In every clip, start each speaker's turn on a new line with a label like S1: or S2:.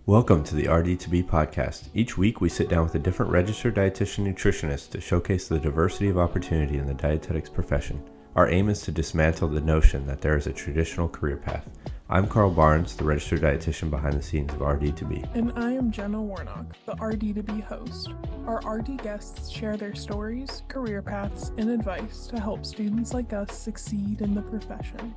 S1: Welcome to the RD2BE podcast. Each week we sit down with a different registered dietitian nutritionist to showcase the diversity of opportunity in the dietetics profession. Our aim is to dismantle the notion that there is a traditional career path. I'm Carl Barnes, the registered dietitian behind the scenes of RD2BE.
S2: And I am Jenna Warnock, the RD2BE host. Our RD guests share their stories, career paths, and advice to help students like us succeed in the profession.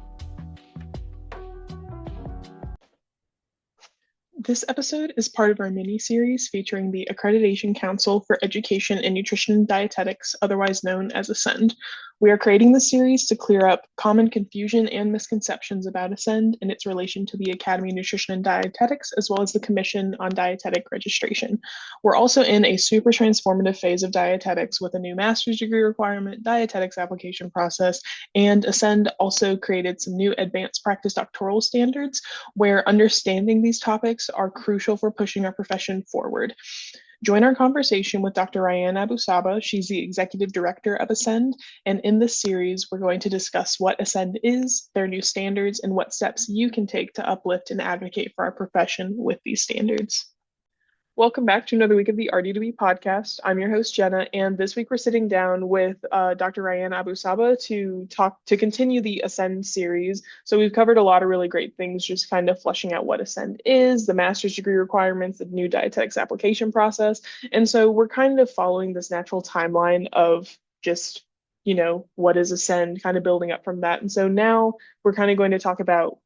S2: This episode is part of our mini-series featuring the Accreditation Council for Education in Nutrition and Dietetics, otherwise known as ACEND. We are creating this series to clear up common confusion and misconceptions about ACEND and its relation to the Academy of Nutrition and Dietetics, as well as the Commission on Dietetic Registration. We're also in a super transformative phase of dietetics with a new master's degree requirement, dietetics application process, and ACEND also created some new advanced practice doctoral standards where understanding these topics are crucial for pushing our profession forward. Join our conversation with Dr. Rayane AbuSaba. She's the Executive Director of ACEND, and in this series, we're going to discuss what ACEND is, their new standards, and what steps you can take to uplift and advocate for our profession with these standards. Welcome back to another week of the RD2BE podcast. I'm your host, Jenna, and this week we're sitting down with Dr. Rayane AbuSaba to continue the ACEND series. So we've covered a lot of really great things, just kind of fleshing out what ACEND is, the master's degree requirements, the new dietetics application process. And so we're kind of following this natural timeline of just, what is ACEND, kind of building up from that. And so now we're kind of going to talk about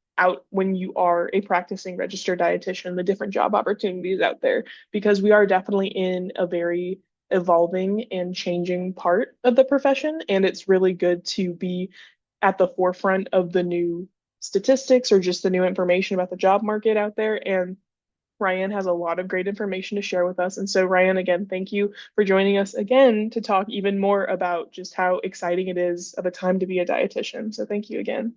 S2: when you are a practicing registered dietitian, the different job opportunities out there, because we are definitely in a very evolving and changing part of the profession. And it's really good to be at the forefront of the new statistics or just the new information about the job market out there. And Rayane has a lot of great information to share with us. And so Rayane, again, thank you for joining us again to talk even more about just how exciting it is of a time to be a dietitian. So thank you again.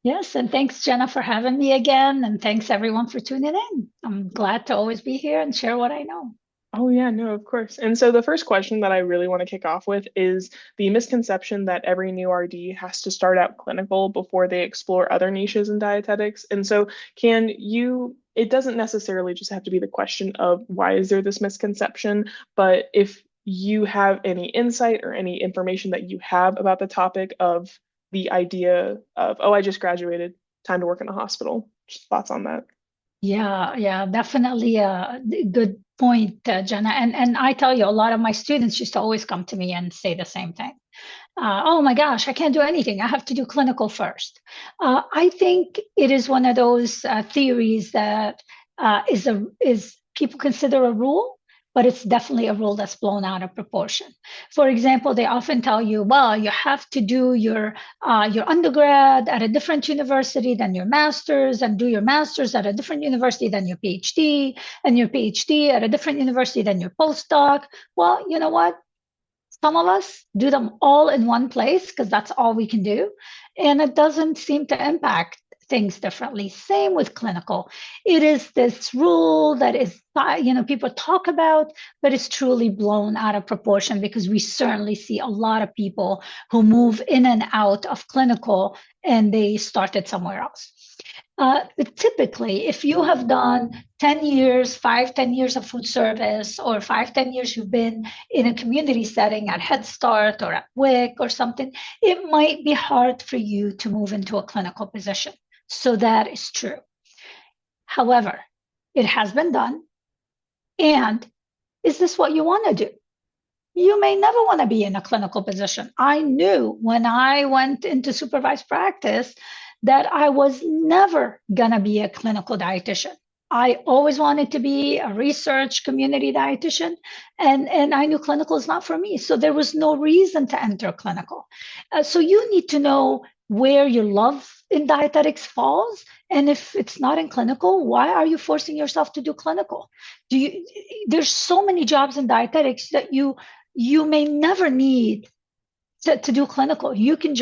S3: Yes, and thanks, Jenna, for having me again. And thanks, everyone, for tuning in. I'm glad to always be here and share what I know.
S2: Oh, yeah, no, of course. And so the first question that I really want to kick off with is the misconception that every new RD has to start out clinical before they explore other niches in dietetics. And so it doesn't necessarily just have to be the question of why is there this misconception, but if you have any insight or any information that you have about the topic of the idea of, oh, I just graduated, time to work in a hospital. Just thoughts on that?
S3: Yeah, definitely a good point, Jenna. And I tell you, a lot of my students used to always come to me and say the same thing. Oh my gosh, I can't do anything. I have to do clinical first. I think it is one of those theories that is people consider a rule, but it's definitely a rule that's blown out of proportion. For example, they often tell you, well, you have to do your undergrad at a different university than your master's, and do your master's at a different university than your PhD, and your PhD at a different university than your postdoc. Well, you know what? Some of us do them all in one place because that's all we can do, and it doesn't seem to impact things differently. Same with clinical. It is this rule that is, people talk about, but it's truly blown out of proportion because we certainly see a lot of people who move in and out of clinical and they started somewhere else. Typically, if you have done 10 years of food service, or 10 years you've been in a community setting at Head Start or at WIC or something, it might be hard for you to move into a clinical position. So that is true. However, it has been done. And is this what you want to do? You may never want to be in a clinical position. I knew when I went into supervised practice that I was never going to be a clinical dietitian. I always wanted to be a research community dietitian, and I knew clinical is not for me. So there was no reason to enter clinical. So you need to know where your love in dietetics falls, and if it's not in clinical, why are you forcing yourself to do clinical? There's so many jobs in dietetics that you may never need to do clinical. You can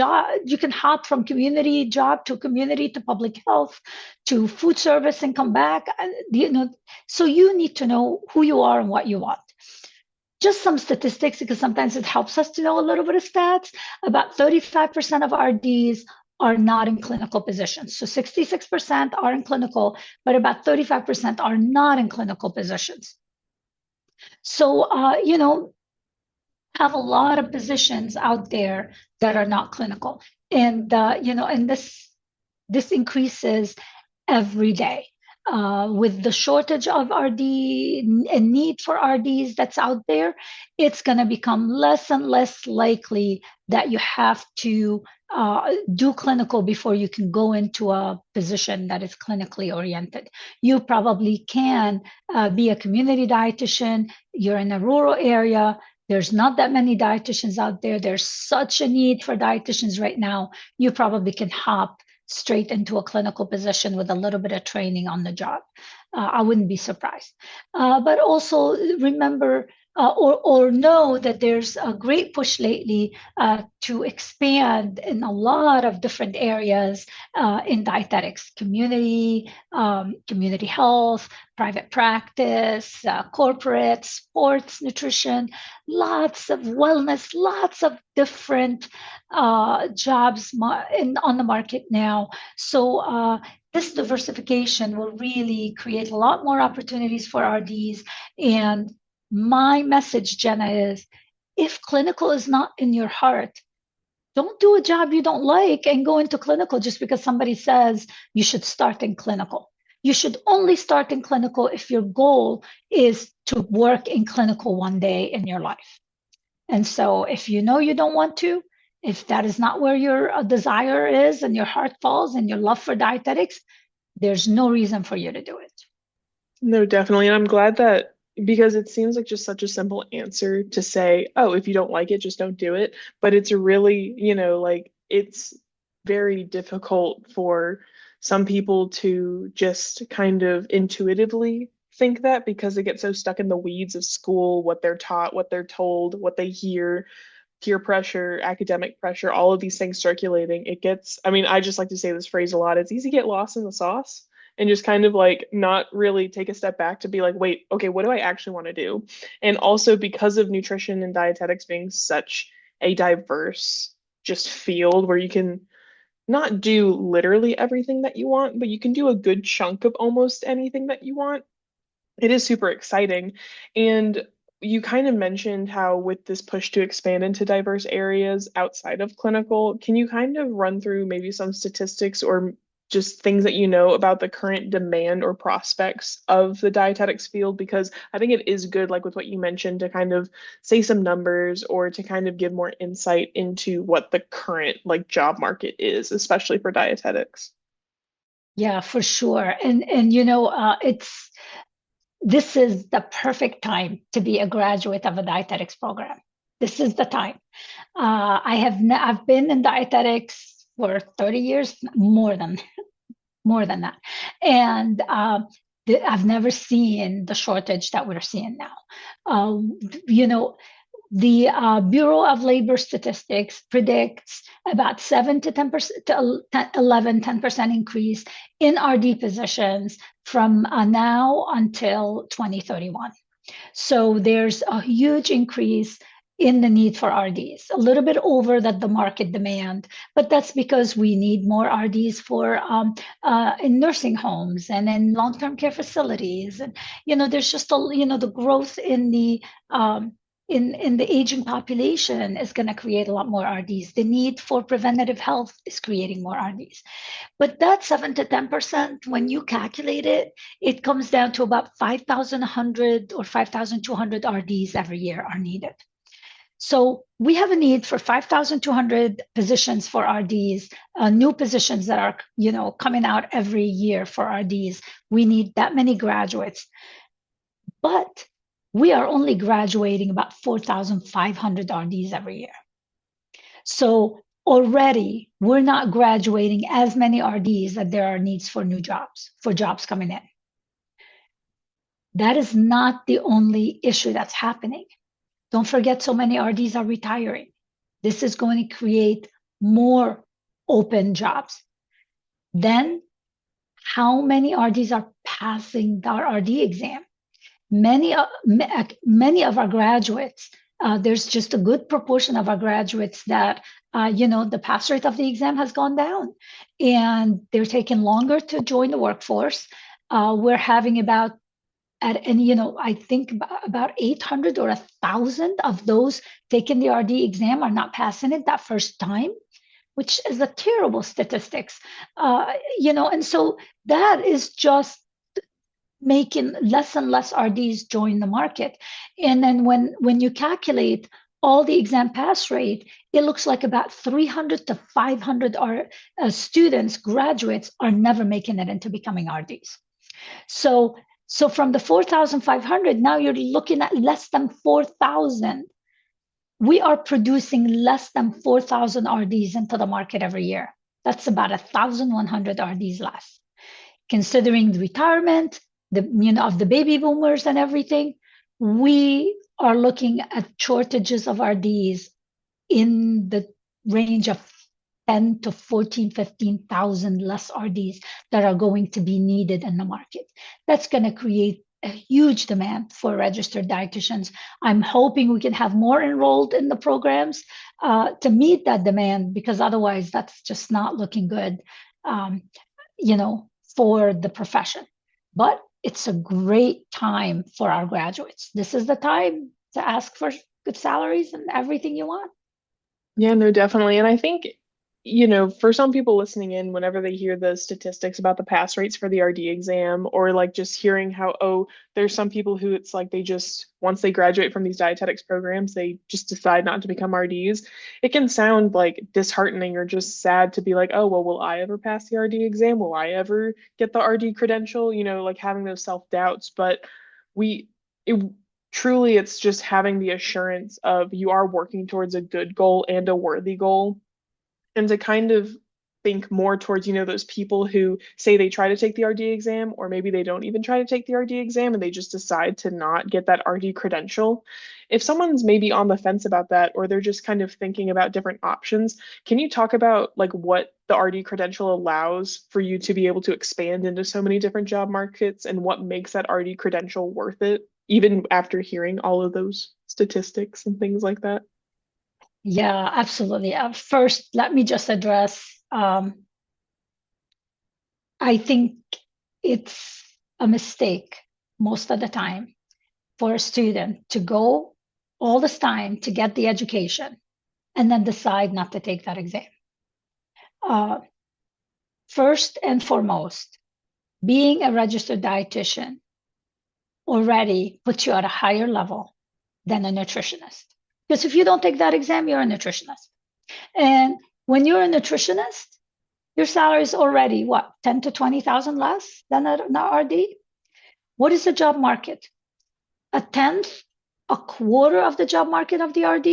S3: hop from community job to community to public health to food service and come back. So you need to know who you are and what you want. Just some statistics, because sometimes it helps us to know a little bit of stats. About 35% of RDs are not in clinical positions. So 66% are in clinical, but about 35% are not in clinical positions. So, have a lot of positions out there that are not clinical. And, and this increases every day. With the shortage of RD and need for RDs that's out there, it's going to become less and less likely that you have to do clinical before you can go into a position that is clinically oriented. You probably can be a community dietitian. You're in a rural area. There's not that many dietitians out there. There's such a need for dietitians right now. You probably can hop straight into a clinical position with a little bit of training on the job. I wouldn't be surprised. But also remember or know that there's a great push lately to expand in a lot of different areas in dietetics, community health, private practice, corporate, sports nutrition, lots of wellness, lots of different jobs on the market now. So this diversification will really create a lot more opportunities for RDs. And my message, Jenna, is if clinical is not in your heart, don't do a job you don't like and go into clinical just because somebody says you should start in clinical. You should only start in clinical if your goal is to work in clinical one day in your life. And so if you know you don't want to, if that is not where your desire is and your heart falls and your love for dietetics, there's no reason for you to do it.
S2: No, definitely. And I'm glad that because it seems like just such a simple answer to say, oh, if you don't like it, just don't do it. But it's really, like it's very difficult for some people to just kind of intuitively think that because they get so stuck in the weeds of school, what they're taught, what they're told, what they hear, peer pressure, academic pressure, all of these things circulating. It gets, I mean, I just like to say this phrase a lot. It's easy to get lost in the sauce and just kind of like not really take a step back to be like, wait, okay, what do I actually want to do? And also because of nutrition and dietetics being such a diverse just field where you can not do literally everything that you want, but you can do a good chunk of almost anything that you want. It is super exciting. And you kind of mentioned how with this push to expand into diverse areas outside of clinical, can you kind of run through maybe some statistics or just things that you know about the current demand or prospects of the dietetics field? Because I think it is good, like with what you mentioned, to kind of say some numbers or to kind of give more insight into what the current like job market is, especially for dietetics.
S3: Yeah, for sure. And this is the perfect time to be a graduate of a dietetics program. This is the time. I've been in dietetics for 30 years, more than that, and I've never seen the shortage that we're seeing now. The Bureau of Labor Statistics predicts about 7 to 10% to 10% increase in RD positions from now until 2031. So there's a huge increase in the need for RDs, a little bit over that the market demand, but that's because we need more RDs for in nursing homes and in long-term care facilities, and there's just the growth in the in the aging population is going to create a lot more RDs. The need for preventative health is creating more RDs. But that 7 to 10%, when you calculate it, it comes down to about 5,100 or 5,200 RDs every year are needed. So we have a need for 5,200 positions for RDs, new positions that are coming out every year for RDs. We need that many graduates. But we are only graduating about 4,500 RDs every year. So already we're not graduating as many RDs that there are needs for new jobs, for jobs coming in. That is not the only issue that's happening. Don't forget, so many RDs are retiring. This is going to create more open jobs. Then how many RDs are passing our RD exam? Many of our graduates There's just a good proportion of our graduates that, the pass rate of the exam has gone down, and they're taking longer to join the workforce. We're having I think about 800 or 1,000 of those taking the RD exam are not passing it that first time, which is a terrible statistics. And so that is just making less and less RDs join the market. And then when you calculate all the exam pass rate, it looks like about 300 to 500 students, graduates, are never making it into becoming RDs. So from the 4,500, now you're looking at less than 4,000. We are producing less than 4,000 RDs into the market every year. That's about 1,100 RDs less. Considering the retirement, of the baby boomers and everything, we are looking at shortages of RDs in the range of 10 to 14, 15,000 less RDs that are going to be needed in the market. That's going to create a huge demand for registered dietitians. I'm hoping we can have more enrolled in the programs to meet that demand, because otherwise that's just not looking good, for the profession. But it's a great time for our graduates. This is the time to ask for good salaries and everything you want.
S2: Yeah, no, definitely. And I think, for some people listening in, whenever they hear the statistics about the pass rates for the RD exam, or like just hearing how, there's some people who it's like they just, once they graduate from these dietetics programs, they just decide not to become RDs. It can sound like disheartening or just sad to be like, oh, well, will I ever pass the RD exam? Will I ever get the RD credential? Like having those self-doubts. But truly, it's just having the assurance of you are working towards a good goal and a worthy goal, and to kind of think more towards, those people who say they try to take the RD exam, or maybe they don't even try to take the RD exam and they just decide to not get that RD credential. If someone's maybe on the fence about that, or they're just kind of thinking about different options, can you talk about like what the RD credential allows for you to be able to expand into so many different job markets, and what makes that RD credential worth it, even after hearing all of those statistics and things like that?
S3: Yeah, absolutely. First, let me just address, I think it's a mistake most of the time for a student to go all this time to get the education and then decide not to take that exam. First and foremost, being a registered dietitian already puts you at a higher level than a nutritionist. Because if you don't take that exam, you're a nutritionist. And when you're a nutritionist, your salary is already what, 10 to 20,000 less than an RD? What is the job market? A tenth, a quarter of the job market of the RD?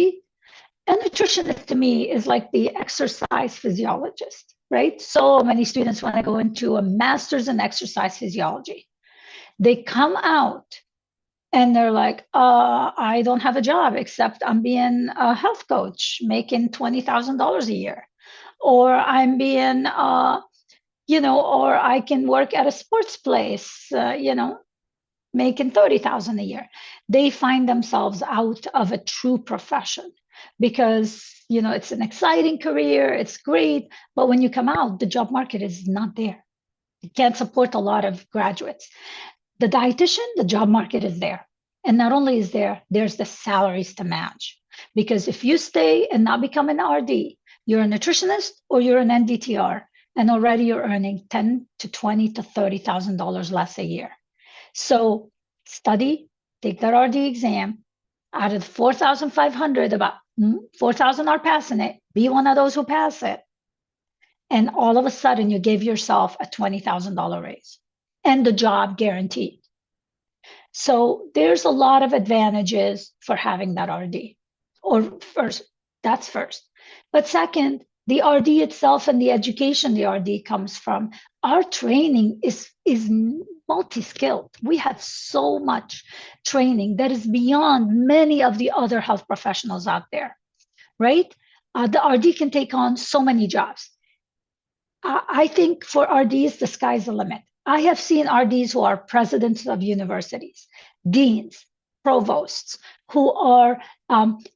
S3: A nutritionist to me is like the exercise physiologist, right? So many students want to go into a master's in exercise physiology. They come out and they're like, I don't have a job except I'm being a health coach making $20,000 a year. Or I'm being, or I can work at a sports place, making 30,000 a year. They find themselves out of a true profession because, it's an exciting career, it's great, but when you come out, the job market is not there. It can't support a lot of graduates. The dietitian, the job market is there. And not only is there's the salaries to match. Because if you stay and not become an RD, you're a nutritionist or you're an NDTR, and already you're earning $10 to $20 to $30,000 less a year. So study, take that RD exam. Out of 4,500, about 4,000 are passing it. Be one of those who pass it. And all of a sudden, you give yourself a $20,000 raise and the job guaranteed. So there's a lot of advantages for having that RD. That's first. But second, the RD itself and the education the RD comes from, our training is multi-skilled. We have so much training that is beyond many of the other health professionals out there, right? The RD can take on so many jobs. I think for RDs, the sky's the limit. I have seen RDs who are presidents of universities, deans, provosts, who are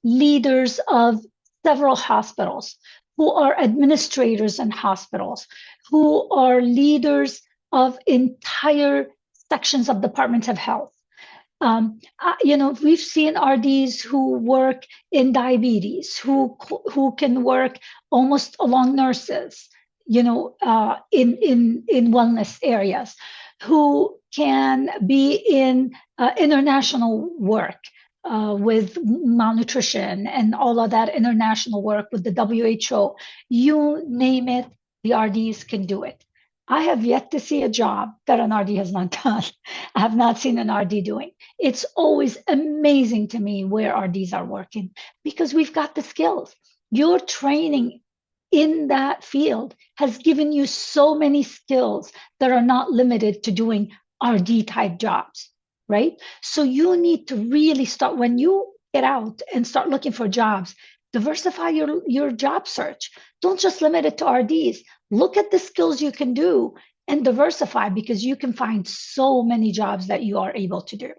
S3: leaders of several hospitals, who are administrators in hospitals, who are leaders of entire sections of departments of health. We've seen RDs who work in diabetes, who can work almost along nurses, in wellness areas, who can be in international work with malnutrition and all of that international work with the WHO. You name it, the RDs can do it. I have yet to see a job that an RD has not done. I have not seen an RD doing. It's always amazing to me where RDs are working because we've got the skills. Your training in that field has given you so many skills that are not limited to doing RD type jobs, right? So you need to really start, when you get out and start looking for jobs, diversify your job search. Don't just limit it to RDs. Look at the skills you can do and diversify, because you can find so many jobs that you are able to do.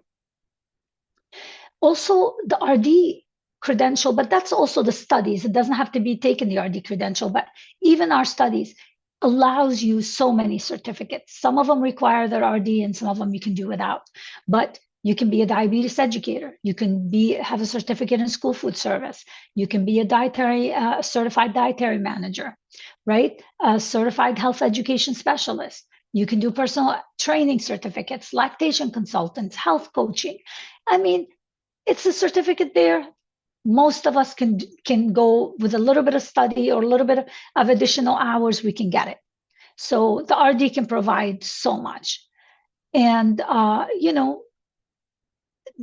S3: Also, the RD credential, but that's also the studies. It doesn't have to be taken, the RD credential, but even our studies allows you so many certificates. Some of them require that RD and some of them you can do without. But you can be a diabetes educator. You can have a certificate in school food service. You can be a certified dietary manager, right? A certified health education specialist. You can do personal training certificates, lactation consultants, health coaching. I mean, it's a certificate there. Most of us can go with a little bit of study or a little bit of additional hours, we can get it. So the RD can provide so much. And,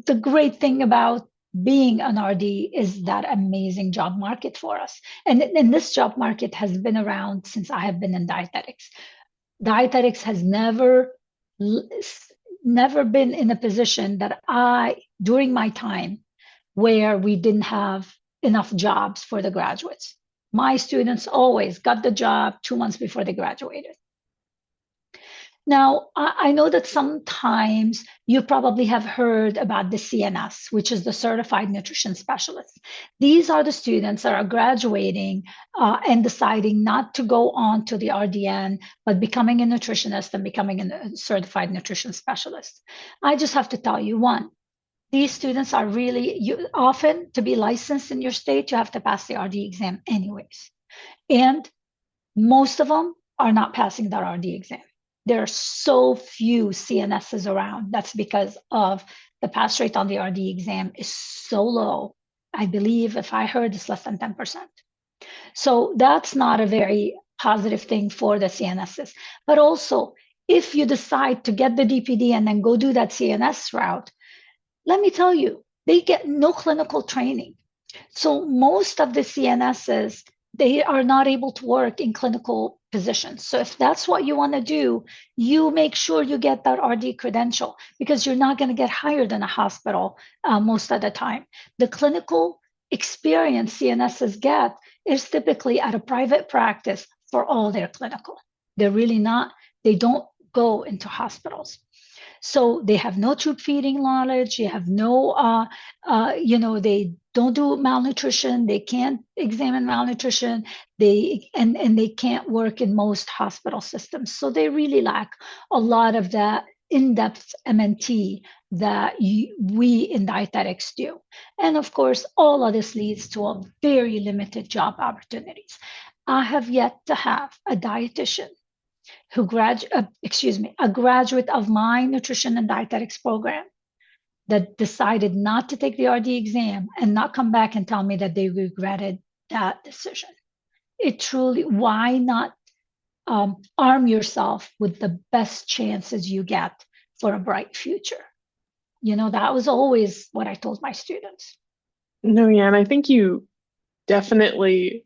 S3: the great thing about being an RD is that amazing job market for us. And this job market has been around since I have been in dietetics. Dietetics has never been in a position that during my time, where we didn't have enough jobs for the graduates. My students always got the job 2 months before they graduated. Now, I know that sometimes you probably have heard about the CNS, which is the Certified Nutrition Specialist. These are the students that are graduating and deciding not to go on to the RDN, but becoming a nutritionist and becoming a Certified Nutrition Specialist. I just have to tell you, one, these students are often, to be licensed in your state, you have to pass the RD exam anyways. And most of them are not passing that RD exam. There are so few CNSs around. That's because of the pass rate on the RD exam is so low. I believe, if I heard, it's less than 10%. So that's not a very positive thing for the CNSs. But also, if you decide to get the DPD and then go do that CNS route, let me tell you, they get no clinical training. So most of the CNSs, they are not able to work in clinical positions. So if that's what you want to do, you make sure you get that RD credential, because you're not going to get hired in a hospital most of the time. The clinical experience CNSs get is typically at a private practice for all their clinical. They're really not, they don't go into hospitals. So they have no tube feeding knowledge. You have no, they don't do malnutrition. They can't examine malnutrition. They can't work in most hospital systems. So they really lack a lot of that in-depth MNT that we in dietetics do. And of course, all of this leads to a very limited job opportunities. I have yet to have a dietitian a graduate of my nutrition and dietetics program that decided not to take the RD exam and not come back and tell me that they regretted that decision. Why not arm yourself with the best chances you get for a bright future? That was always what I told my students.
S2: No, yeah, and I think you definitely,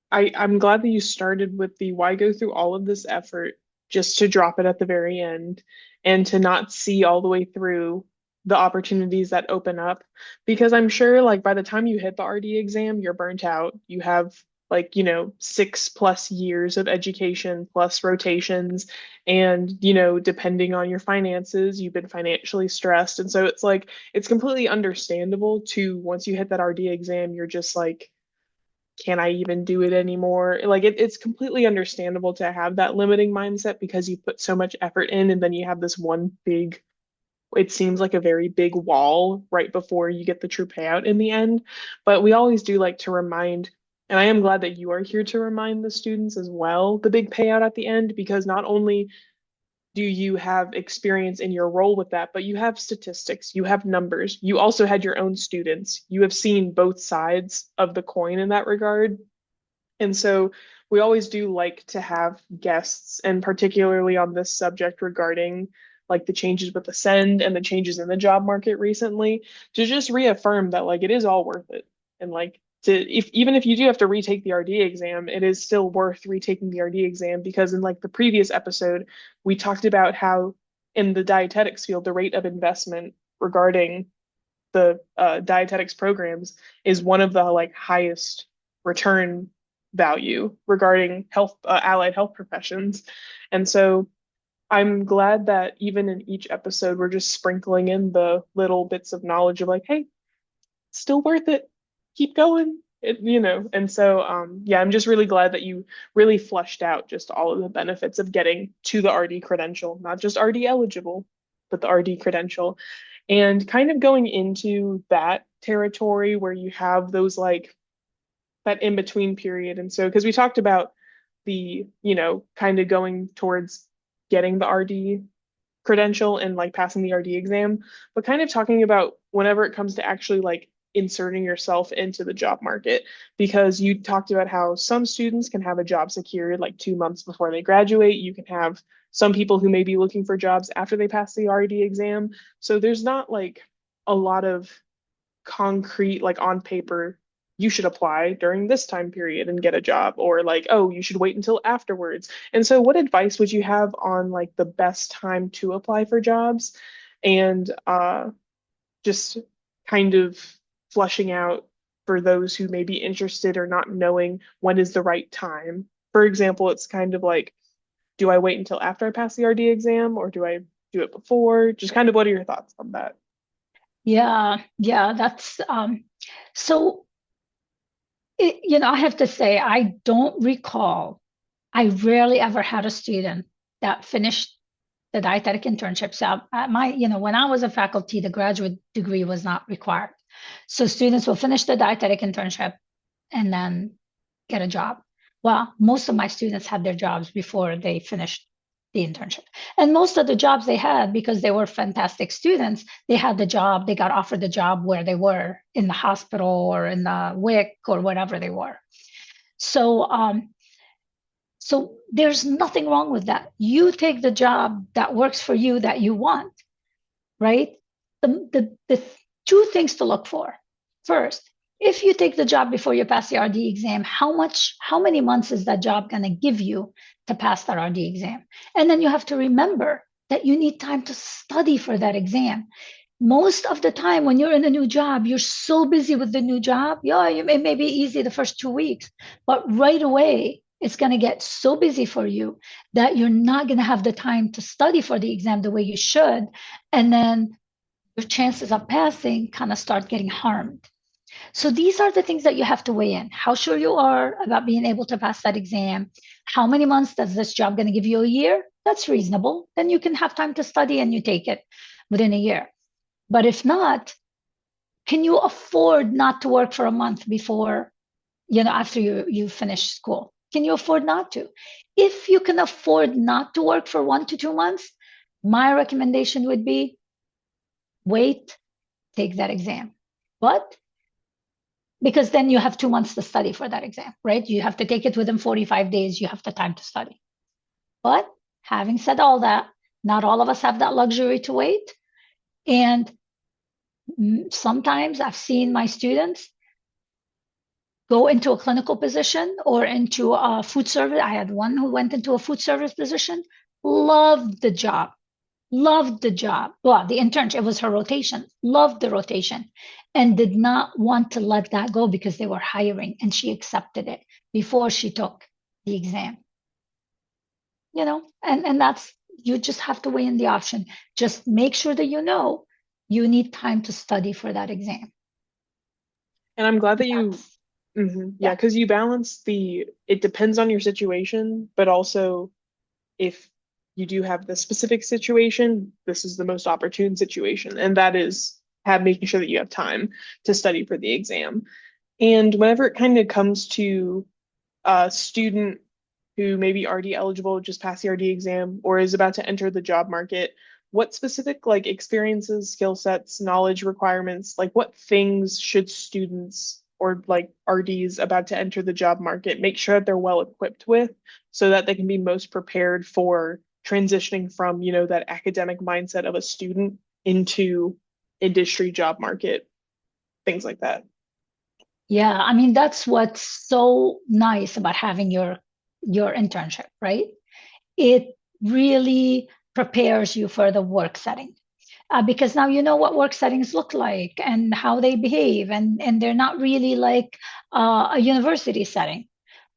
S2: I'm glad that you started with the why go through all of this effort just to drop it at the very end and to not see all the way through the opportunities that open up. Because I'm sure, like, by the time you hit the RD exam, you're burnt out. You have like, 6+ years of education plus rotations. And, depending on your finances, you've been financially stressed. And so it's like, it's completely understandable to, once you hit that RD exam, you're just like, can I even do it anymore? Like it's completely understandable to have that limiting mindset because you put so much effort in and then you have this one big, it seems like a very big wall right before you get the true payout in the end. But we always do like to remind, and I am glad that you are here to remind the students as well, the big payout at the end, because not only do you have experience in your role with that, but you have statistics, you have numbers, you also had your own students, you have seen both sides of the coin in that regard. And so we always do like to have guests, and particularly on this subject regarding like the changes with ACEND and the changes in the job market recently, to just reaffirm that like it is all worth it. And like to, if even if you do have to retake the RD exam, it is still worth retaking the RD exam, because in like the previous episode, we talked about how in the dietetics field, the rate of investment regarding the dietetics programs is one of the like highest return value regarding health, allied health professions. And so I'm glad that even in each episode, we're just sprinkling in the little bits of knowledge of like, hey, still worth it. Keep going. And so yeah, I'm just really glad that you really fleshed out just all of the benefits of getting to the RD credential, not just RD eligible, but the RD credential. And kind of going into that territory where you have those like that in between period. And so, because we talked about the, kind of going towards getting the RD credential and like passing the RD exam, but kind of talking about whenever it comes to actually like inserting yourself into the job market, because you talked about how some students can have a job secured like 2 months before they graduate. You can have some people who may be looking for jobs after they pass the RD exam. So there's not like a lot of concrete, like on paper, you should apply during this time period and get a job, or like, oh, you should wait until afterwards. And so, what advice would you have on like the best time to apply for jobs, and just kind of flushing out for those who may be interested or not knowing when is the right time? For example, it's kind of like, do I wait until after I pass the RD exam, or do I do it before? Just kind of what are your thoughts on that?
S3: Yeah, that's so I have to say, I don't recall, I rarely ever had a student that finished the dietetic internship. So at when I was a faculty, the graduate degree was not required. So students will finish the dietetic internship and then get a job. Well, most of my students had their jobs before they finished the internship. And most of the jobs they had, because they were fantastic students, they had the job, they got offered the job where they were in the hospital or in the WIC or whatever they were. So there's nothing wrong with that. You take the job that works for you, that you want, right? The two things to look for. First, if you take the job before you pass the RD exam, how many months is that job going to give you to pass that RD exam? And then you have to remember that you need time to study for that exam. Most of the time when you're in a new job, you're so busy with the new job. Yeah, it may be easy the first 2 weeks, but right away, it's going to get so busy for you that you're not going to have the time to study for the exam the way you should. And then your chances of passing kind of start getting harmed. So these are the things that you have to weigh in. How sure you are about being able to pass that exam? How many months does this job going to give you? A year? That's reasonable. Then you can have time to study and you take it within a year. But if not, can you afford not to work for a month before, after you finish school? Can you afford not to? If you can afford not to work for 1 to 2 months, my recommendation would be wait, take that exam. But because then you have 2 months to study for that exam, right? You have to take it within 45 days. You have the time to study. But having said all that, not all of us have that luxury to wait. And sometimes I've seen my students go into a clinical position or into a food service. I had one who went into a food service position, loved the job, loved the job. Well, the internship, it was her rotation, loved the rotation, and did not want to let that go because they were hiring, and she accepted it before she took the exam. And that's, you just have to weigh in the option. Just make sure that you need time to study for that exam.
S2: And I'm glad that
S3: That's,
S2: yeah, because you balance it depends on your situation, but also if you do have the specific situation, this is the most opportune situation. And that is making sure that you have time to study for the exam. And whenever it kind of comes to a student who may be RD eligible, just passed the RD exam, or is about to enter the job market, what specific like experiences, skill sets, knowledge requirements, like what things should students or like RDs about to enter the job market make sure that they're well equipped with so that they can be most prepared for transitioning from, that academic mindset of a student into industry job market, things like that.
S3: yeah, I mean, that's what's so nice about having your internship, right? It really prepares you for the work setting. Because now you know what work settings look like and how they behave, and they're not really like a university setting.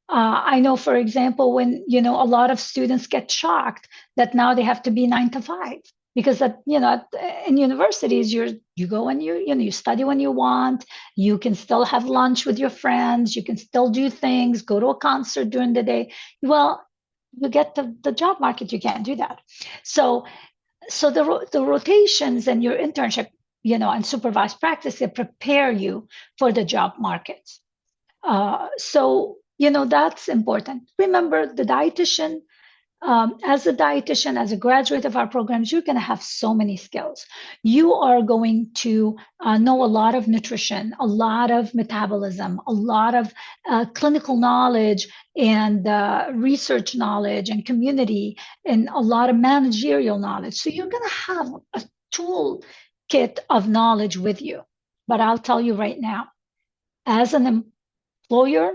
S3: I know, for example, when a lot of students get shocked that now they have to be 9 to 5, because that in universities you go and you study when you want. You can still have lunch with your friends. You can still do things. Go to a concert during the day. Well, you get the job market, you can't do that. So the rotations and your internship, and supervised practice, they prepare you for the job markets. So that's important. Remember, the dietitian, as a dietitian, as a graduate of our programs, you're going to have so many skills. You are going to know a lot of nutrition, a lot of metabolism, a lot of clinical knowledge, and research knowledge, and community, and a lot of managerial knowledge. So you're going to have a toolkit of knowledge with you. But I'll tell you right now, as an employer,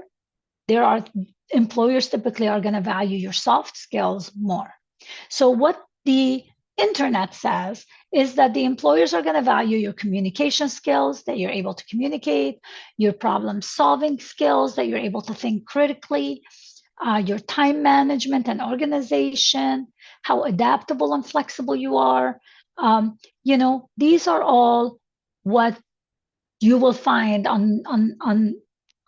S3: employers typically are going to value your soft skills more. So what the internet says is that the employers are going to value your communication skills, that you're able to communicate, your problem solving skills, that you're able to think critically, your time management and organization, how adaptable and flexible you are. These are all what you will find on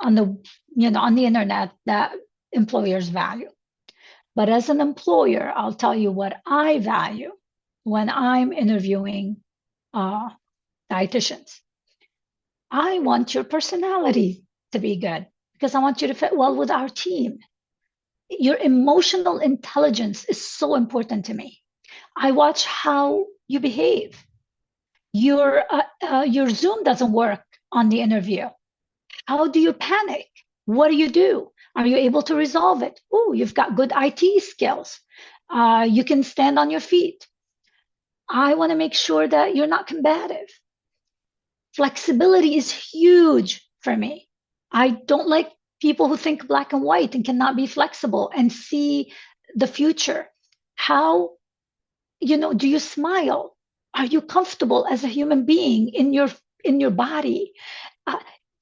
S3: the internet that employers value. But as an employer, I'll tell you what I value when I'm interviewing dietitians. I want your personality to be good because I want you to fit well with our team. Your emotional intelligence is so important to me. I watch how you behave. Your Zoom doesn't work on the interview. How do you panic? What do you do? Are you able to resolve it? Oh, you've got good IT skills. You can stand on your feet. I want to make sure that you're not combative. Flexibility is huge for me. I don't like people who think black and white and cannot be flexible and see the future. How, do you smile? Are you comfortable as a human being in your body?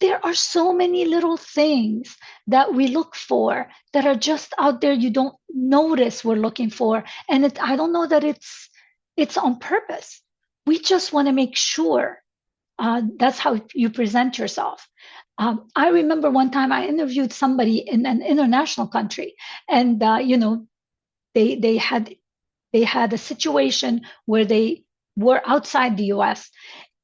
S3: There are so many little things that we look for that are just out there. You don't notice we're looking for, and I don't know that it's on purpose. We just want to make sure that's how you present yourself. I remember one time I interviewed somebody in an international country, and they had a situation where they were outside the U.S.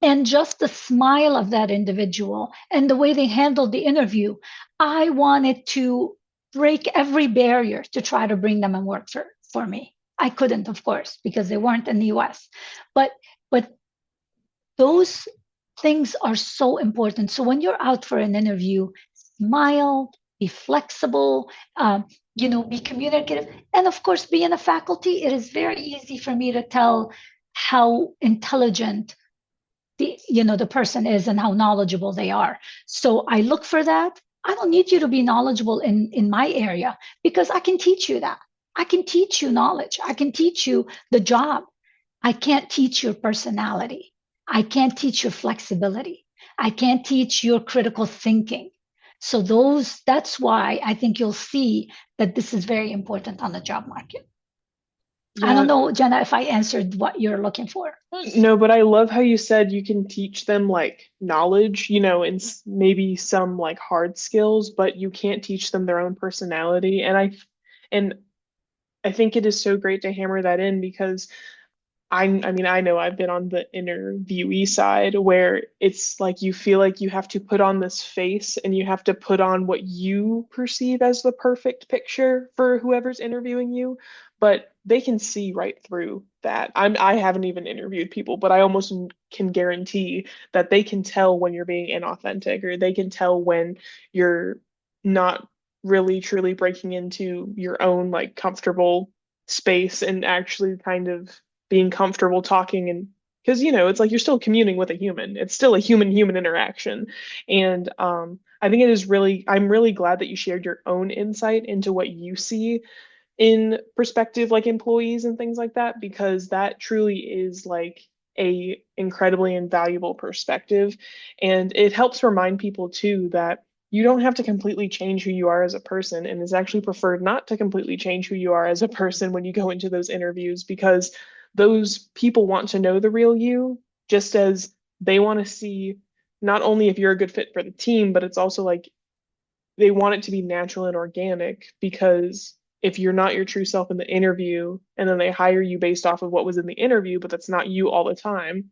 S3: And just the smile of that individual and the way they handled the interview, I wanted to break every barrier to try to bring them and work for me. I couldn't, of course, because they weren't in the US. But those things are so important. So when you're out for an interview, smile, be flexible, be communicative. And of course, being a faculty, it is very easy for me to tell how intelligent the person is and how knowledgeable they are. So I look for that. I don't need you to be knowledgeable in my area because I can teach you that. I can teach you knowledge. I can teach you the job. I can't teach your personality. I can't teach your flexibility. I can't teach your critical thinking. So that's why I think you'll see that this is very important on the job market. I
S2: Yeah,
S3: don't know, Jenna, if I answered what you're looking for.
S2: no, but I love how you said you can teach them like knowledge, and maybe some like hard skills, but you can't teach them their own personality. And I think it is so great to hammer that in because I mean, I know I've been on the interviewee side where it's like you feel like you have to put on this face and you have to put on what you perceive as the perfect picture for whoever's interviewing you, but they can see right through that. I haven't even interviewed people, but I almost can guarantee that they can tell when you're being inauthentic or they can tell when you're not really truly breaking into your own like comfortable space and actually kind of being comfortable talking and because it's like you're still communing with a human. It's still a human interaction. And I think it is I'm really glad that you shared your own insight into what you see in perspective like employees and things like that because that truly is like a incredibly invaluable perspective and it helps remind people too that you don't have to completely change who you are as a person and it's actually preferred not to completely change who you are as a person when you go into those interviews because those people want to know the real you just as they want to see not only if you're a good fit for the team but it's also like they want it to be natural and organic because if you're not your true self in the interview and then they hire you based off of what was in the interview, but that's not you all the time,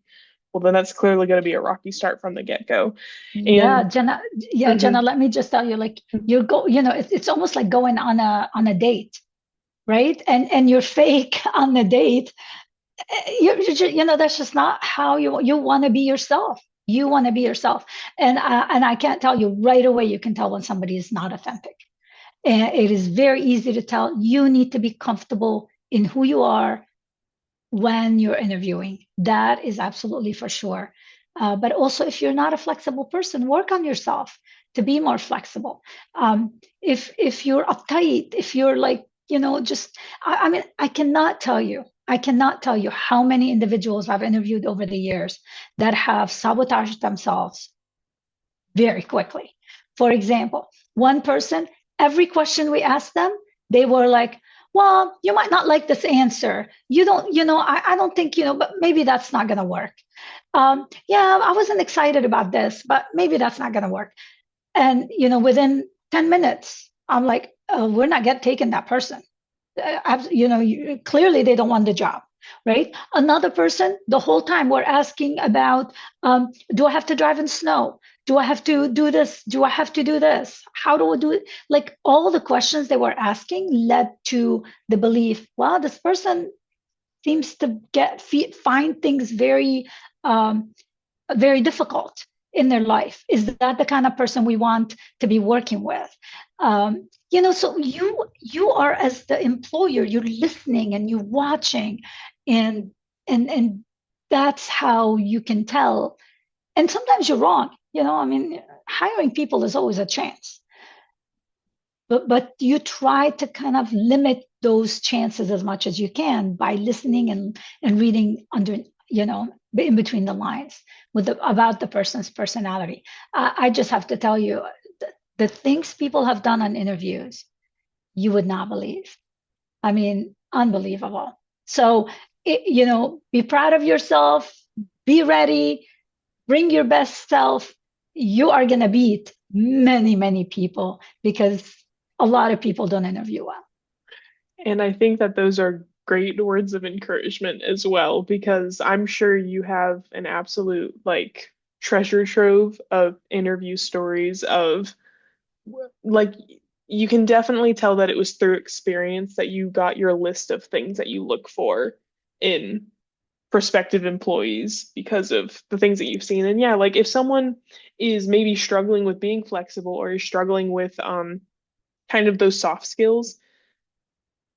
S2: well, then that's clearly going to be a rocky start from the get-go.
S3: Yeah,
S2: And
S3: Jenna. Yeah,
S2: mhm,
S3: Jenna, let me just tell you, like it's almost like going on a date, right? And you're fake on the date. That's just not how you want to be yourself. You want to be yourself. And I can't tell you right away, you can tell when somebody is not authentic. And it is very easy to tell. You need to be comfortable in who you are when you're interviewing. That is absolutely for sure. But also, if you're not a flexible person, work on yourself to be more flexible. If you're uptight, if you're like, just I mean, I cannot tell you how many individuals I've interviewed over the years that have sabotaged themselves very quickly. For example, one person, every question we asked them, they were like, well, you might not like this answer. You don't, I don't think, but maybe that's not going to work. Yeah, I wasn't excited about this, but maybe that's not going to work. And, within 10 minutes, I'm like, we're not taking that person. Clearly they don't want the job, right? Another person, the whole time we're asking about, do I have to drive in snow? Do I have to do this? Do I have to do this? How do I do it? Like all the questions they were asking led to the belief, well, this person seems to find things um, very difficult in their life. Is that the kind of person we want to be working with? So you are, as the employer, you're listening and you're watching, and and that's how you can tell. And sometimes you're wrong. I mean, hiring people is always a chance, but you try to kind of limit those chances as much as you can by listening and reading in between the lines about the person's personality. I just have to tell you, the things people have done on interviews, you would not believe. I mean, unbelievable. So, be proud of yourself, be ready, bring your best self. You are going to beat many, many people because a lot of people don't interview well.
S2: and I think that those are great words of encouragement as well because I'm sure you have an absolute like treasure trove of interview stories of like you can definitely tell that it was through experience that you got your list of things that you look for in prospective employees because of the things that you've seen. And yeah, like if someone is maybe struggling with being flexible or is struggling with kind of those soft skills,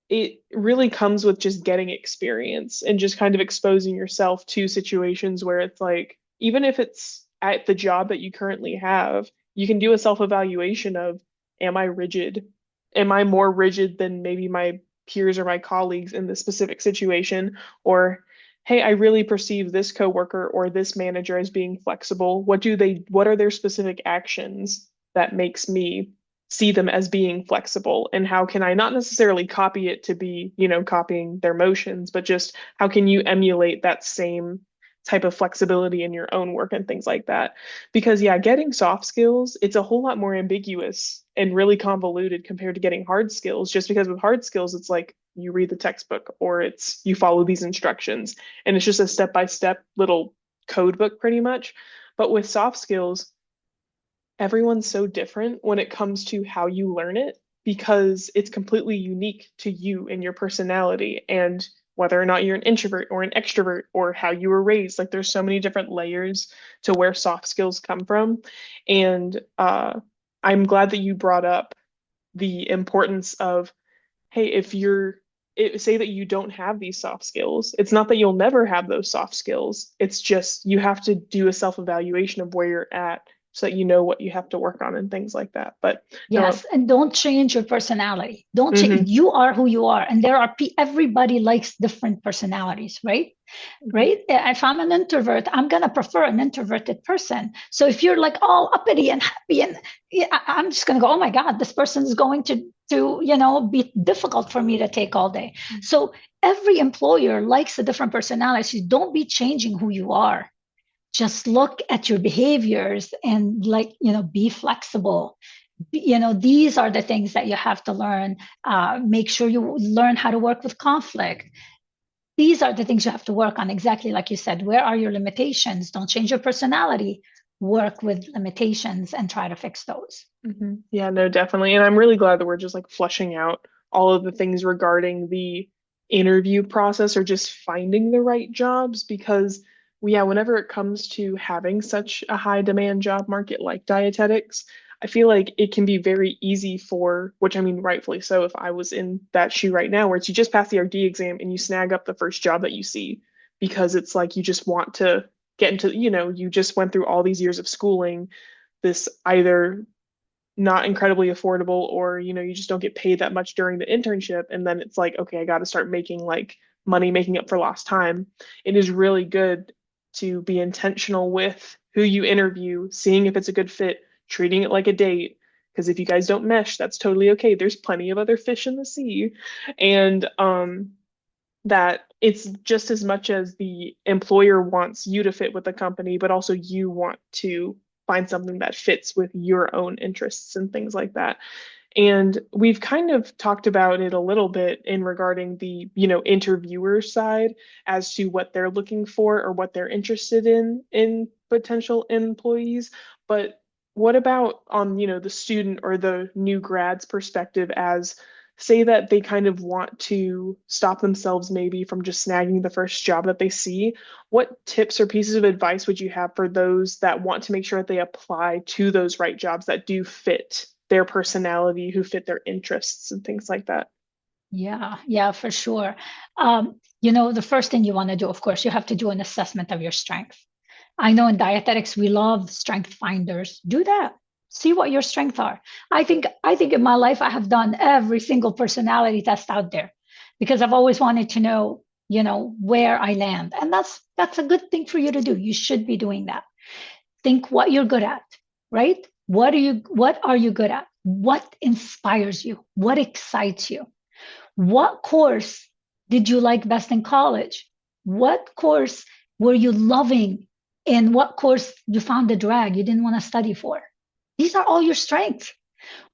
S2: it really comes with just getting experience and just kind of exposing yourself to situations where it's like even if it's at the job that you currently have, you can do a self-evaluation of am I rigid? Am I more rigid than maybe my peers or my colleagues in this specific situation? Or hey, I really perceive this coworker or this manager as being flexible. What are their specific actions that makes me see them as being flexible? And how can I not necessarily copy it to be, copying their motions, but just how can you emulate that same type of flexibility in your own work and things like that? Because yeah, getting soft skills, it's a whole lot more ambiguous and really convoluted compared to getting hard skills, just because with hard skills, it's like you read the textbook or it's you follow these instructions and it's just a step-by-step little code book pretty much. But with soft skills, everyone's so different when it comes to how you learn it because it's completely unique to you and your personality and whether or not you're an introvert or an extrovert or how you were raised. Like there's so many different layers to where soft skills come from. And I'm glad that you brought up the importance of, hey, say that you don't have these soft skills, it's not that you'll never have those soft skills. It's just you have to do a self-evaluation of where you're at so that you know what you have to work on and things like that. But
S3: Yes, and don't change your personality. Don't
S2: mhm,
S3: change. You are who you are, and there are everybody likes different personalities, right?
S2: mhm.
S3: Right? If I'm an introvert, I'm gonna prefer an introverted person. So if you're like all uppity and happy, and yeah, I'm just gonna go, oh my God, this person is going to be difficult for me to take all day. So every employer likes a different personality. So don't be changing who you are. Just look at your behaviors and be flexible. These are the things that you have to learn. Make sure you learn how to work with conflict. These are the things you have to work on, exactly like you said. Where are your limitations? Don't change your personality. Work with limitations and try to fix those.
S2: Yeah, no, definitely. And I'm really glad that we're just like fleshing out all of the things regarding the interview process or just finding the right jobs because, yeah, whenever it comes to having such a high demand job market like dietetics, I feel like it can be very easy which I mean, rightfully so, if I was in that shoe right now, where it's you just pass the RD exam and you snag up the first job that you see because it's like you just want to get into, you just went through all these years of schooling this either not incredibly affordable or you just don't get paid that much during the internship and then it's like okay, I got to start making like money making up for lost time. It is really good to be intentional with who you interview, seeing if it's a good fit, treating it like a date, because if you guys don't mesh, that's totally okay. There's plenty of other fish in the sea. And that it's just as much as the employer wants you to fit with the company, but also you want to find something that fits with your own interests and things like that. And we've kind of talked about it a little bit in regarding the, interviewer side as to what they're looking for or what they're interested in potential employees. But what about on, the student or the new grad's perspective as say that they kind of want to stop themselves maybe from just snagging the first job that they see? What tips or pieces of advice would you have for those that want to make sure that they apply to those right jobs that do fit their personality, who fit their interests and things like that?
S3: Yeah, for sure. The first thing you want to do, of course, you have to do an assessment of your strength. I know in dietetics we love strength finders. Do that. See what your strengths are. I think in my life I have done every single personality test out there because I've always wanted to know, where I land. And that's a good thing for you to do. You should be doing that. Think what you're good at, right? What are you good at? What inspires you? What excites you? What course did you like best in college? What course were you loving? And what course you found a drag you didn't want to study for? These are all your strengths.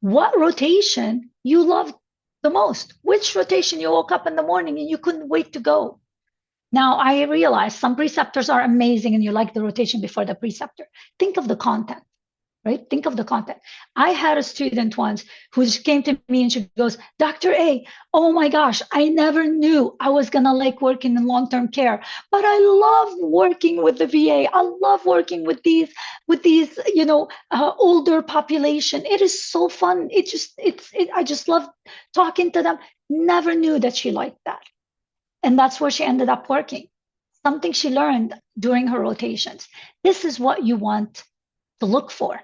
S3: What rotation you loved the most? Which rotation you woke up in the morning and you couldn't wait to go? Now, I realize some preceptors are amazing and you like the rotation before the preceptor. Think of the content, right? Think of the content. I had a student once who came to me and she goes, Dr. A, oh my gosh, I never knew I was going to like working in long-term care, but I love working with the VA. I love working with these, older population. It is so fun. I just love talking to them. Never knew that she liked that. And that's where she ended up working. Something she learned during her rotations. This is what you want to look for.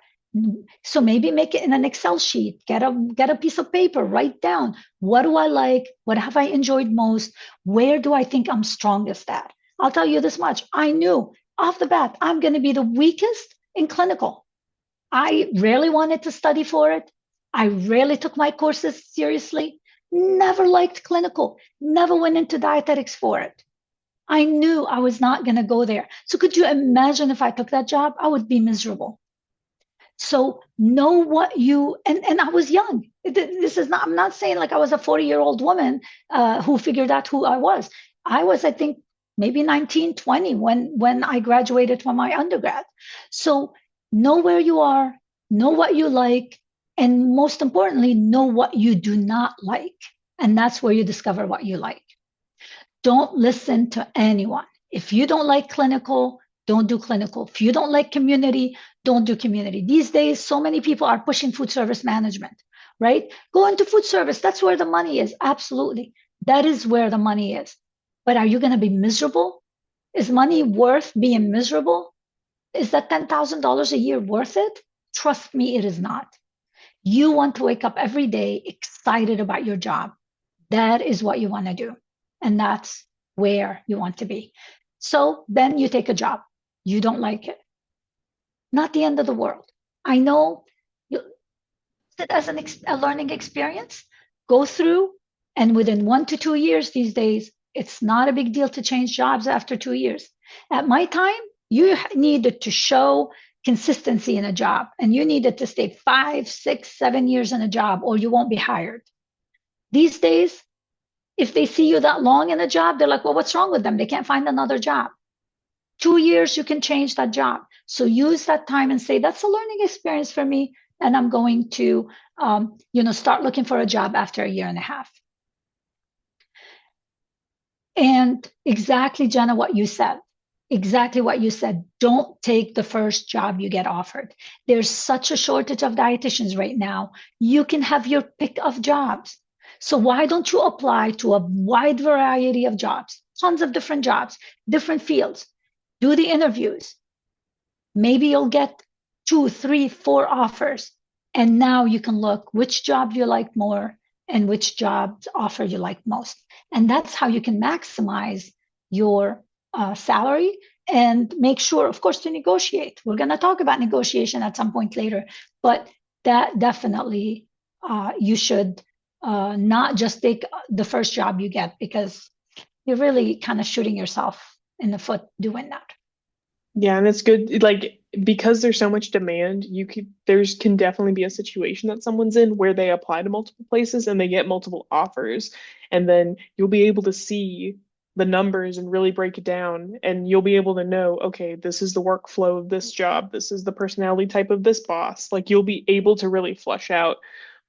S3: So maybe make it in an Excel sheet, get a piece of paper, write down, what do I like? What have I enjoyed most? Where do I think I'm strongest at? I'll tell you this much. I knew off the bat, I'm going to be the weakest in clinical. I rarely wanted to study for it. I rarely took my courses seriously. Never liked clinical. Never went into dietetics for it. I knew I was not going to go there. So could you imagine if I took that job? I would be miserable. So know what you, and I was young. This is not, I'm not saying like I was a 40-year-old woman who figured out who I was. I was, I think, maybe 19, 20 when I graduated from my undergrad. So know where you are, know what you like, and most importantly, know what you do not like. And that's where you discover what you like. Don't listen to anyone. If you don't like clinical, don't do clinical. If you don't like community, don't do community. These days, so many people are pushing food service management, right? Go into food service. That's where the money is. Absolutely. That is where the money is. But are you going to be miserable? Is money worth being miserable? Is that $10,000 a year worth it? Trust me, it is not. You want to wake up every day excited about your job. That is what you want to do. And that's where you want to be. So then you take a job. You don't like it. Not the end of the world. I know you it as a learning experience. Go through, and within 1 to 2 years these days, it's not a big deal to change jobs after 2 years. At my time, you needed to show consistency in a job, and you needed to stay 5, 6, 7 years in a job, or you won't be hired. These days, if they see you that long in a job, they're like, well, what's wrong with them? They can't find another job. 2 years, you can change that job. So use that time and say, that's a learning experience for me. And I'm going to, start looking for a job after a year and a half. And exactly, Jenna, what you said. Exactly what you said. Don't take the first job you get offered. There's such a shortage of dietitians right now. You can have your pick of jobs. So why don't you apply to a wide variety of jobs, tons of different jobs, different fields, do the interviews. Maybe you'll get 2, 3, 4 offers. And now you can look which job you like more and which jobs offer you like most. And that's how you can maximize your salary and make sure, of course, to negotiate. We're going to talk about negotiation at some point later, but that definitely you should not just take the first job you get, because you're really kind of shooting yourself in the foot doing that.
S2: Yeah, and it's good, like, because there's so much demand, can definitely be a situation that someone's in where they apply to multiple places and they get multiple offers, and then you'll be able to see the numbers and really break it down, and you'll be able to know, okay, this is the workflow of this job, this is the personality type of this boss. Like, you'll be able to really flush out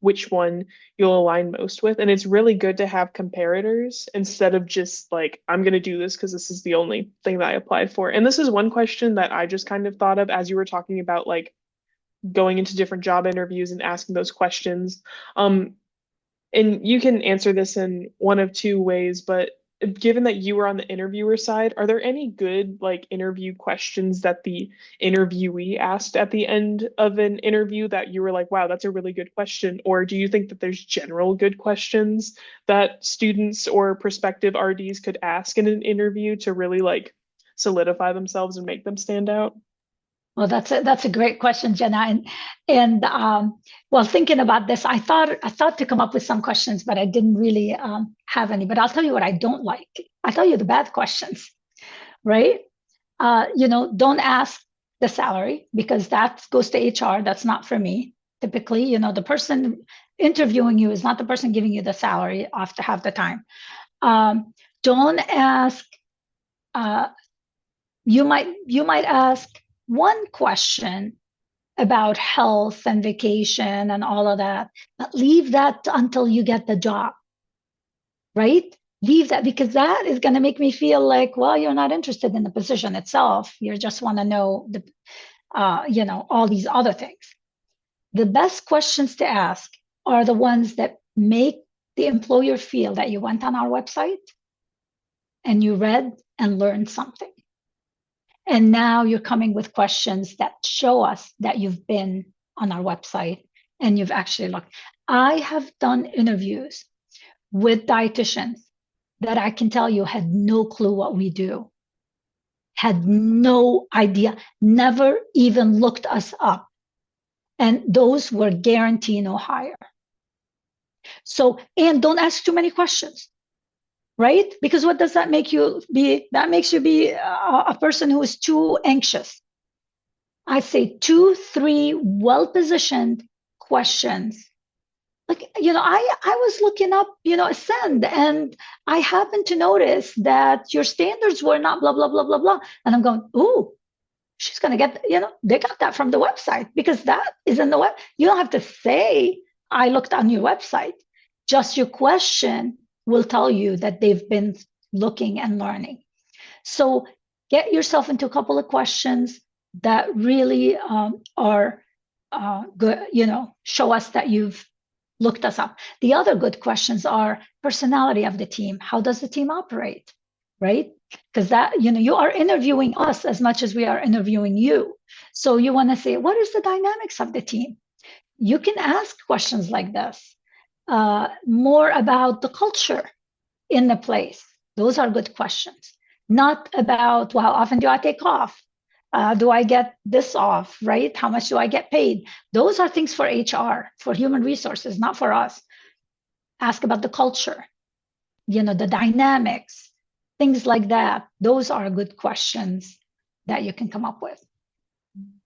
S2: which one you'll align most with. And it's really good to have comparators instead of just like, I'm going to do this because this is the only thing that I applied for. And this is one question that I just kind of thought of as you were talking about like going into different job interviews and asking those questions. And you can answer this in one of two ways, but given that you were on the interviewer side, are there any good like interview questions that the interviewee asked at the end of an interview that you were like, wow, that's a really good question? Or do you think that there's general good questions that students or prospective RDs could ask in an interview to really like solidify themselves and make them stand out?
S3: Well, that's a great question, Jenna. And well, thinking about this, I thought to come up with some questions, but I didn't really have any. But I'll tell you what I don't like. I'll tell you the bad questions, right? Don't ask the salary, because that goes to HR. That's not for me. Typically, the person interviewing you is not the person giving you the salary off to have the time. Don't ask. You might ask one question about health and vacation and all of that, but leave that until you get the job, right? Leave that, because that is going to make me feel like, well, you're not interested in the position itself. You just want to know all these other things. The best questions to ask are the ones that make the employer feel that you went on our website and you read and learned something. And now you're coming with questions that show us that you've been on our website and you've actually looked. I have done interviews with dietitians that I can tell you had no clue what we do. had no idea, never even looked us up. And those were guaranteed no hire. So, and don't ask too many questions, right? Because what does that make you be? That makes you be a person who is too anxious. I'd say 2, 3 well-positioned questions. Like, I was looking up, ACEND, and I happened to notice that your standards were not blah, blah, blah, blah, blah. And I'm going, ooh, she's going to get, they got that from the website, because that is in the web. You don't have to say, I looked on your website. Just your question will tell you that they've been looking and learning. So get yourself into a couple of questions that really are good, show us that you've looked us up. The other good questions are personality of the team. How does the team operate, right? Because that, you are interviewing us as much as we are interviewing you. So you want to say, what is the dynamics of the team? You can ask questions like this. More about the culture in the place. Those are good questions. Not about, well, how often do I take off? Do I get this off, right? How much do I get paid? Those are things for HR, for human resources, not for us. Ask about the culture, the dynamics, things like that. Those are good questions that you can come up with.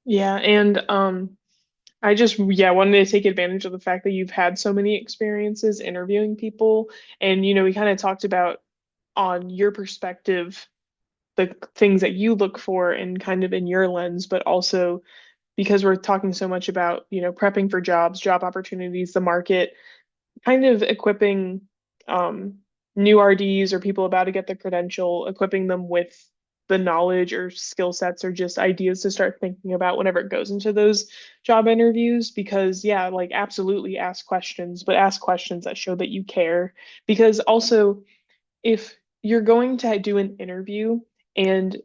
S2: Yeah, and I just wanted to take advantage of the fact that you've had so many experiences interviewing people, and we kind of talked about on your perspective the things that you look for and kind of in your lens, but also because we're talking so much about prepping for jobs, job opportunities, the market, kind of equipping new RDs or people about to get the credential, equipping them with the knowledge or skill sets or just ideas to start thinking about whenever it goes into those job interviews. Because like absolutely ask questions, but ask questions that show that you care. Because also, if you're going to do an interview and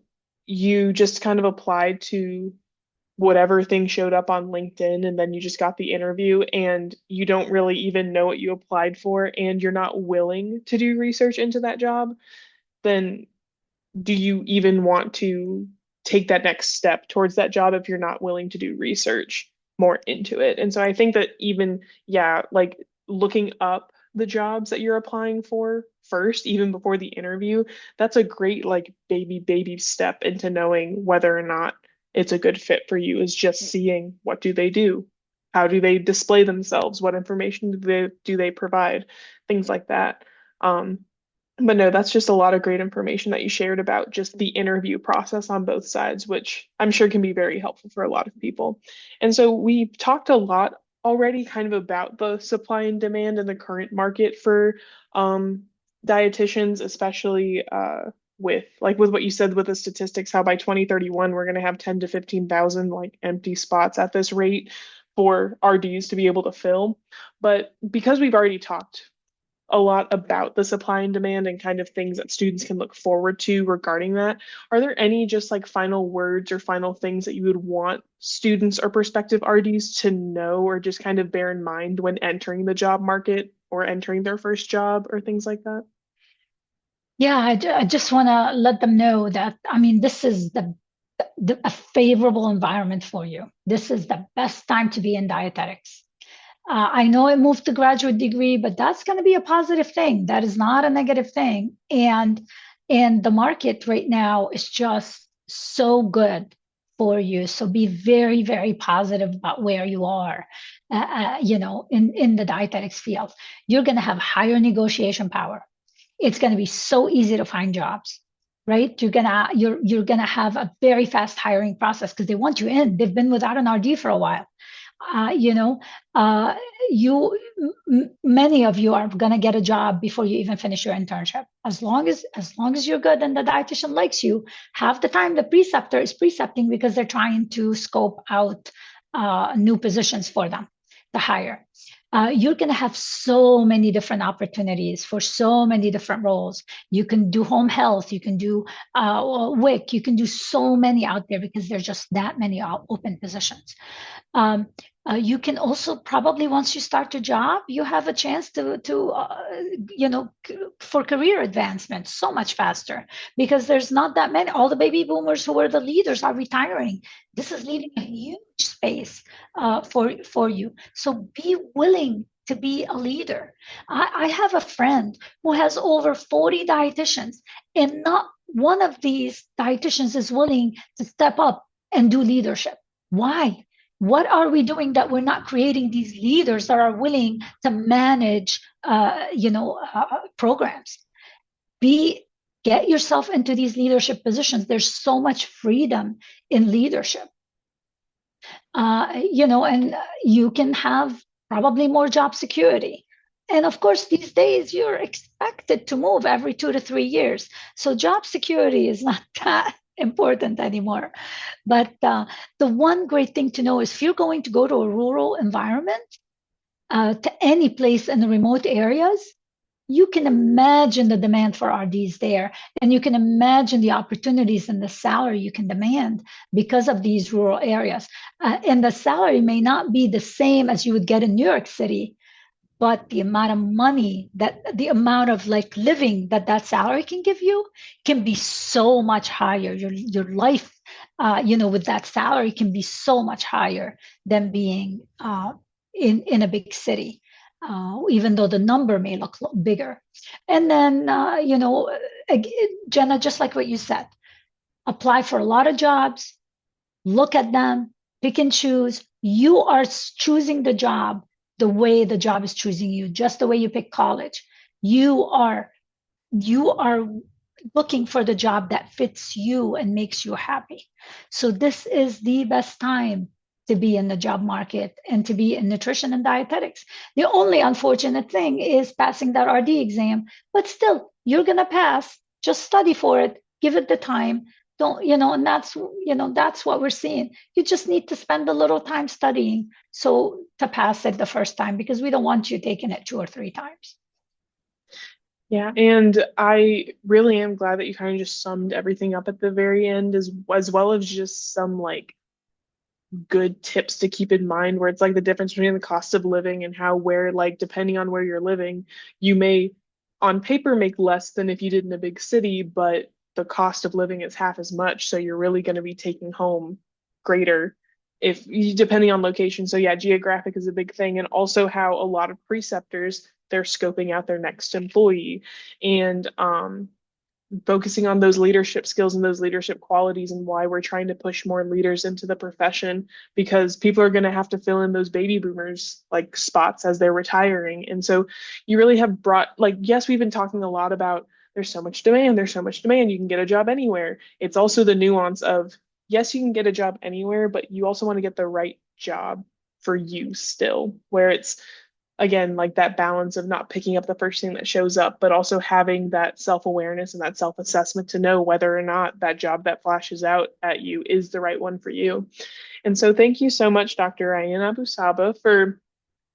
S2: you just kind of applied to whatever thing showed up on LinkedIn and then you just got the interview and you don't really even know what you applied for and you're not willing to do research into that job, then do you even want to take that next step towards that job if you're not willing to do research more into it? And so I think that even, like looking up the jobs that you're applying for first, even before the interview, that's a great like baby step into knowing whether or not it's a good fit for you, is just seeing what do they do? How do they display themselves? What information do they provide? Things like that. But no, that's just a lot of great information that you shared about just the interview process on both sides, which I'm sure can be very helpful for a lot of people. And so we've talked a lot already kind of about the supply and demand in the current market for dietitians, especially with what you said with the statistics, how by 2031 we're going to have 10 to 15,000 like empty spots at this rate for RDs to be able to fill. But because we've already talked a lot about the supply and demand and kind of things that students can look forward to regarding that, are there any just like final words or final things that you would want students or prospective RDs to know or just kind of bear in mind when entering the job market or entering their first job or things like that?
S3: Yeah, I just want to let them know that, this is a favorable environment for you. This is the best time to be in dietetics. I know it moved to graduate degree, but that's going to be a positive thing. That is not a negative thing. And the market right now is just so good for you. So be very, very positive about where you are, in the dietetics field. You're going to have higher negotiation power. It's going to be so easy to find jobs, right? You're gonna have a very fast hiring process because they want you in. They've been without an RD for a while. Many of you are going to get a job before you even finish your internship, as long as you're good and the dietitian likes you. Half the time the preceptor is precepting because they're trying to scope out new positions for them to hire. You're going to have so many different opportunities for so many different roles. You can do home health, you can do WIC, you can do so many out there because there's just that many open positions. You can also probably, once you start your job, you have a chance for career advancement so much faster, because there's not that many. All the baby boomers who were the leaders are retiring. This is leaving a huge space for you. So be willing to be a leader. I have a friend who has over 40 dietitians, and not one of these dietitians is willing to step up and do leadership. Why? What are we doing that we're not creating these leaders that are willing to manage programs? Get yourself into these leadership positions. There's so much freedom in leadership. And you can have probably more job security. And of course, these days you're expected to move every 2 to 3 years. So job security is not that important anymore. But the one great thing to know is, if you're going to go to a rural environment, to any place in the remote areas, you can imagine the demand for RDs there, and you can imagine the opportunities and the salary you can demand because of these rural areas. And the salary may not be the same as you would get in New York City, but the amount of money, the amount of living that salary can give you, can be so much higher. Your life, with that salary, can be so much higher than being in a big city, even though the number may look bigger. And then, Jenna, just like what you said, apply for a lot of jobs, look at them, pick and choose. You are choosing the job the way the job is choosing you, just the way you pick college. You are looking for the job that fits you and makes you happy. So this is the best time to be in the job market and to be in nutrition and dietetics. The only unfortunate thing is passing that RD exam, but still, you're going to pass. Just study for it, give it the time. Don't, and that's what we're seeing. You just need to spend a little time studying to pass it the first time, because we don't want you taking it 2 or 3 times.
S2: Yeah, and I really am glad that you kind of just summed everything up at the very end, as well as just some good tips to keep in mind, where it's the difference between the cost of living and how, where, depending on where you're living, you may on paper make less than if you did in a big city, but the cost of living is half as much, so you're really going to be taking home greater if you, depending on location. So yeah, geographic is a big thing, and also how a lot of preceptors, they're scoping out their next employee, and focusing on those leadership skills and those leadership qualities, and why we're trying to push more leaders into the profession, because people are going to have to fill in those baby boomers spots as they're retiring. And so you really have brought, yes, we've been talking a lot about there's so much demand, you can get a job anywhere. It's also the nuance of, yes, you can get a job anywhere, but you also want to get the right job for you still, where it's, again, that balance of not picking up the first thing that shows up, but also having that self-awareness and that self-assessment to know whether or not that job that flashes out at you is the right one for you. And so thank you so much, Dr. Rayane AbuSaba, for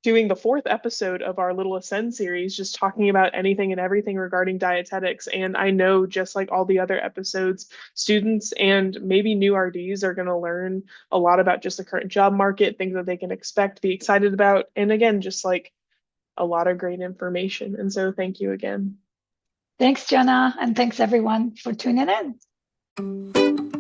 S2: doing the 4th episode of our little ACEND series, just talking about anything and everything regarding dietetics. And I know, just like all the other episodes, students and maybe new RDs are going to learn a lot about just the current job market, things that they can expect, be excited about. And again, just a lot of great information. And so thank you again.
S3: Thanks, Jenna, and thanks everyone for tuning in.